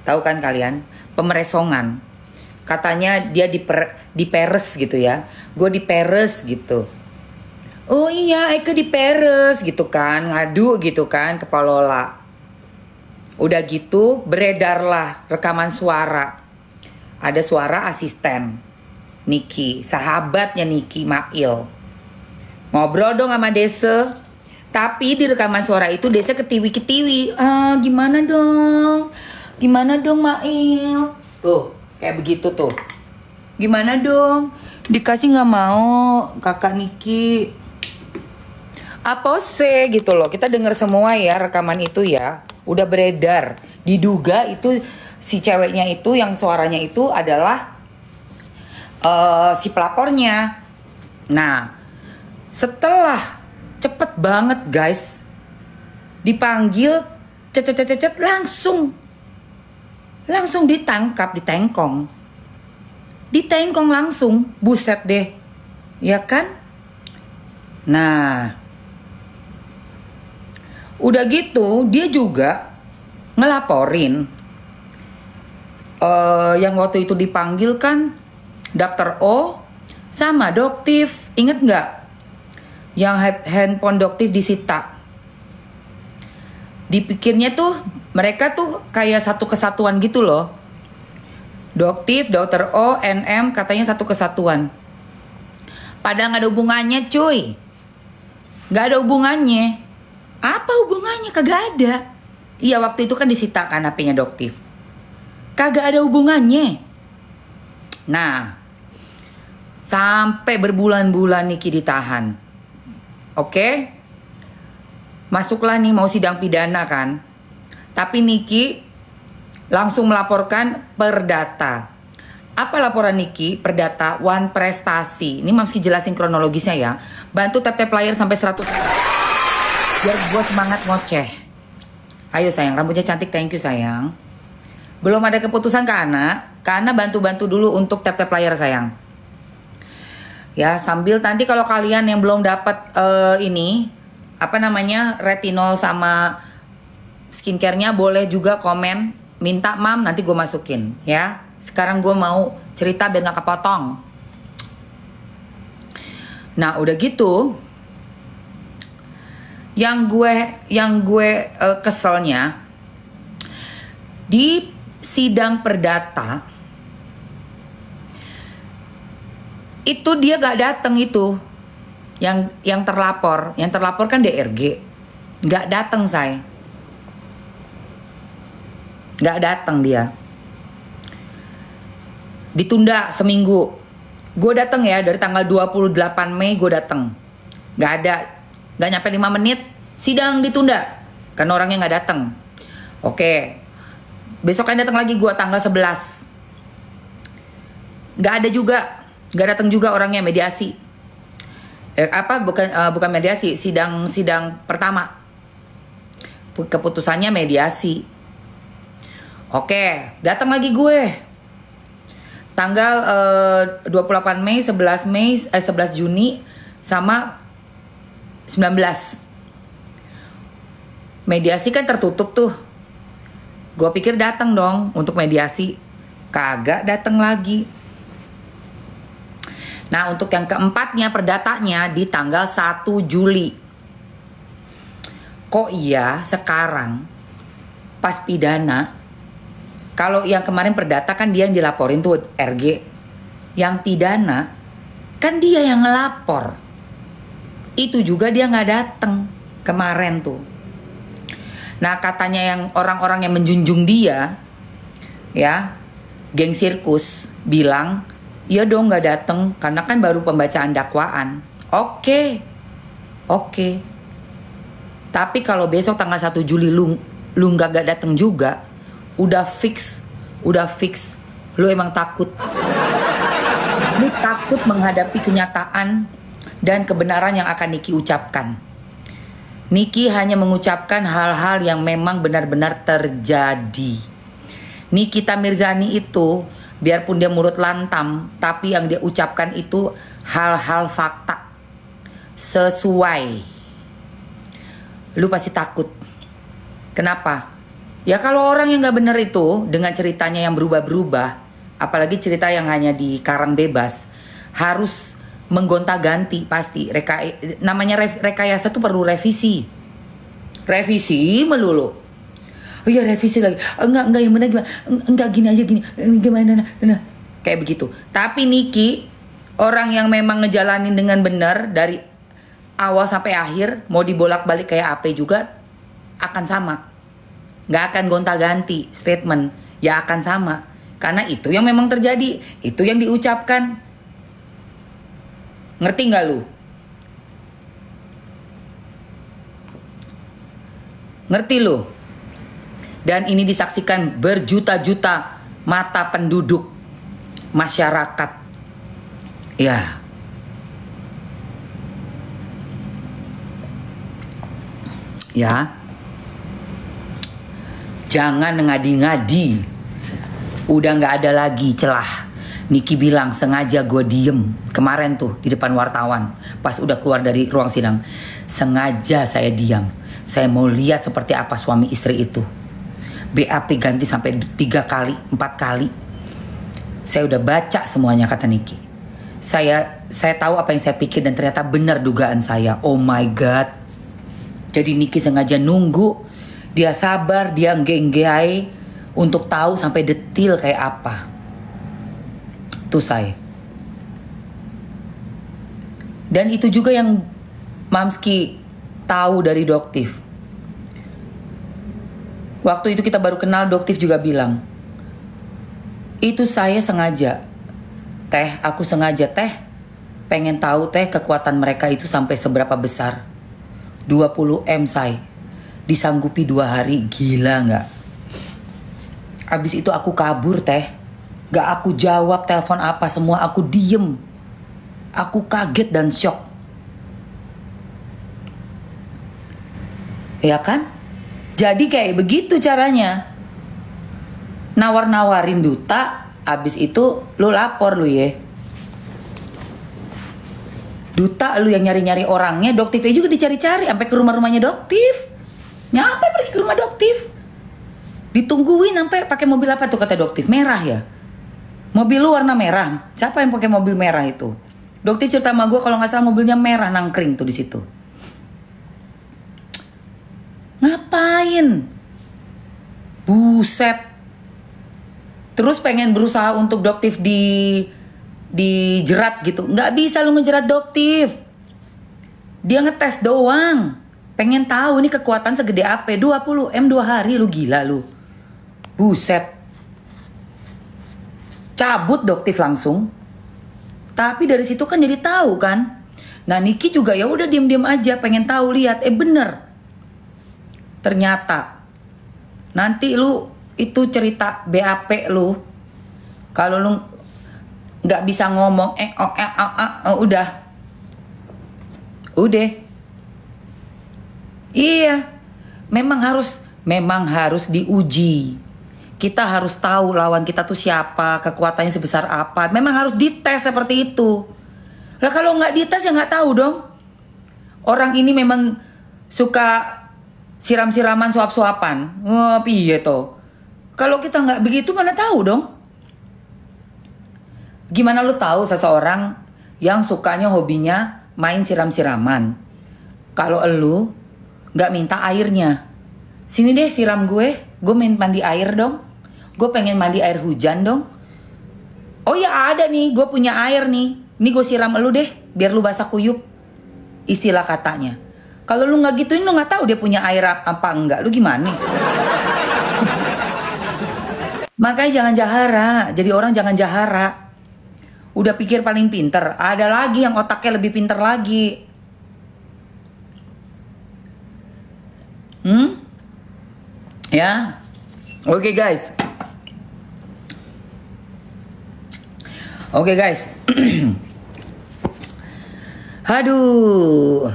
Tahu kan kalian? Pemeresongan. Katanya dia diperes gitu ya. Gue diperes gitu. Oh iya, Eke diperes gitu kan. Ngadu gitu kan ke Palola. Udah gitu beredarlah rekaman suara. Ada suara asisten Niki, sahabatnya Niki Mail. Ngobrol dong sama Dese. Tapi di rekaman suara itu Dese ketiwi-ketiwi. Gimana dong? Gimana dong Mail? Tuh, kayak begitu tuh. Gimana dong? Dikasih gak mau kakak Niki. Apa sih gitu loh. Kita denger semua ya rekaman itu ya. Udah beredar. Diduga itu si ceweknya itu yang suaranya itu adalah si pelapornya. Nah, setelah cepet banget guys, dipanggil cet langsung ditangkap, ditengkong langsung, buset deh, ya kan? Nah, udah gitu dia juga ngelaporin yang waktu itu dipanggil kan Dr. O sama Doktif, inget nggak? Yang handphone Doktif disita. Dipikirnya tuh mereka tuh kayak satu kesatuan gitu loh. Doktif, Dr. O, NM katanya satu kesatuan. Padahal nggak ada hubungannya cuy. Nggak ada hubungannya. Apa hubungannya? Kagak ada. Iya waktu itu kan disita kan HP-nya Doktif. Kagak ada hubungannya. Nah, sampai berbulan-bulan Niki ditahan. Oke? Masuklah nih mau sidang pidana kan. Tapi Niki langsung melaporkan perdata. Apa laporan Niki? Perdata One Prestasi. Ini masih jelasin kronologisnya ya. Bantu tap-tap layar sampai 100. Biar gue semangat ngoceh. Ayo sayang, rambutnya cantik, thank you sayang. Belum ada keputusan Kak Ana bantu-bantu dulu untuk tap-tap layar sayang. Ya sambil nanti kalau kalian yang belum dapat ini apa namanya retinol sama skincare-nya boleh juga komen minta mam, nanti gue masukin ya. Sekarang gue mau cerita biar nggak kepotong. Nah udah gitu, yang gue keselnya di sidang perdata itu dia gak datang itu yang terlapor kan DRG gak datang say, gak datang dia, ditunda seminggu. Gue datang ya dari tanggal 28 Mei gue datang, gak ada, gak nyampe 5 menit sidang ditunda karena orangnya gak datang. Oke, besok kan datang lagi gue tanggal 11, gak ada juga, gak datang juga orangnya. Mediasi bukan mediasi, sidang pertama keputusannya mediasi. Oke, datang lagi gue tanggal 28 Mei, 11 Juni sama 19. Mediasi kan tertutup tuh. Gue pikir datang dong untuk mediasi, kagak datang lagi. Nah untuk yang keempatnya perdatanya di tanggal 1 Juli. Kok iya sekarang pas pidana, kalau yang kemarin perdata kan dia yang dilaporin tuh RG, yang pidana kan dia yang ngelapor. Itu juga dia nggak datang kemarin tuh. Nah katanya yang orang-orang yang menjunjung dia, ya, geng sirkus bilang, iya dong nggak datang karena kan baru pembacaan dakwaan. Oke. Tapi kalau besok tanggal 1 Juli lu nggak datang juga, udah fix. Lu emang takut. Lu takut menghadapi kenyataan dan kebenaran yang akan Niki ucapkan. Niki hanya mengucapkan hal-hal yang memang benar-benar terjadi. Nikita Mirzani itu biarpun dia mulut lantam, tapi yang dia ucapkan itu hal-hal fakta sesuai. Lu pasti takut. Kenapa? Ya kalau orang yang nggak bener itu dengan ceritanya yang berubah-berubah, apalagi cerita yang hanya dikarang bebas, harus menggonta-ganti pasti. Namanya rekayasa tuh perlu revisi. Revisi melulu. Oh iya revisi lagi. Enggak yang benar gimana? Enggak gini aja gini. Gimana? Nah, kayak begitu. Tapi Niki orang yang memang ngejalanin dengan benar dari awal sampai akhir, mau dibolak-balik kayak AP juga akan sama. Nggak akan gonta-ganti statement, ya akan sama. Karena itu yang memang terjadi, itu yang diucapkan. Ngerti nggak lu? Ngerti lu? Dan ini disaksikan berjuta-juta mata penduduk masyarakat. Ya. Ya. Jangan ngadi-ngadi. Udah nggak ada lagi celah. Niki bilang sengaja gue diem kemarin tuh di depan wartawan. Pas udah keluar dari ruang sidang. Sengaja saya diam. Saya mau lihat seperti apa suami istri itu. BAP ganti sampai 3 kali, 4 kali. Saya udah baca semuanya kata Niki. Saya tahu apa yang saya pikir dan ternyata benar dugaan saya. Oh my God. Jadi Niki sengaja nunggu. Dia sabar, dia nggenggai untuk tahu sampai detil kayak apa. Itu saya. Dan itu juga yang Mamski tahu dari Doktif. Waktu itu kita baru kenal, Doktif juga bilang, itu saya sengaja. Teh, aku sengaja teh. Pengen tahu teh kekuatan mereka itu sampai seberapa besar. 20M say. Disanggupi 2 hari, gila nggak? Abis itu aku kabur teh. Gak aku jawab telepon apa, semua aku diem. Aku kaget dan shock. Ya kan? Jadi kayak begitu caranya. Nawar-nawarin duta, abis itu lu lapor lu ya. Duta lu yang nyari-nyari orangnya, Doktifnya juga dicari-cari sampai ke rumah-rumahnya Doktif. Nyampe pergi ke rumah Doktif. Ditungguin sampai pakai mobil apa tuh kata Doktif? Merah ya? Mobil lu warna merah. Siapa yang pakai mobil merah itu? Doktif cerita sama gue kalau nggak salah mobilnya merah nangkring tuh di situ. Ngapain? Buset. Terus pengen berusaha untuk Doktif dijerat gitu. Nggak bisa lu ngejerat Doktif. Dia ngetes doang. Pengen tahu ini kekuatan segede apa. 20M 2 hari lu gila lu. Buset. Cabut Doktif langsung. Tapi dari situ kan jadi tahu kan. Nah Niki juga ya udah diem-diem aja pengen tahu lihat. Bener. Ternyata nanti lu itu cerita BAP lu. Kalau lu nggak bisa ngomong udah. Iya. Memang harus diuji. Kita harus tahu lawan kita tuh siapa, kekuatannya sebesar apa. Memang harus dites seperti itu. Lah kalau nggak dites ya nggak tahu dong. Orang ini memang suka siram-siraman, suap-suapan. Wah, piye toh. Kalau kita nggak begitu mana tahu dong. Gimana lu tahu seseorang yang sukanya hobinya main siram-siraman? Kalau lu nggak minta airnya, sini deh siram gue mandi air dong. Gue pengen mandi air hujan dong. Oh ya ada nih, gue punya air nih. Ini gue siram lu deh, biar lu basah kuyup. Istilah katanya. Kalau lu nggak gituin, lu nggak tahu dia punya air apa enggak. Lu gimana? Makanya jangan jahara. Jadi orang jangan jahara. Udah pikir paling pinter. Ada lagi yang otaknya lebih pinter lagi. Ya. Oke guys. Aduh.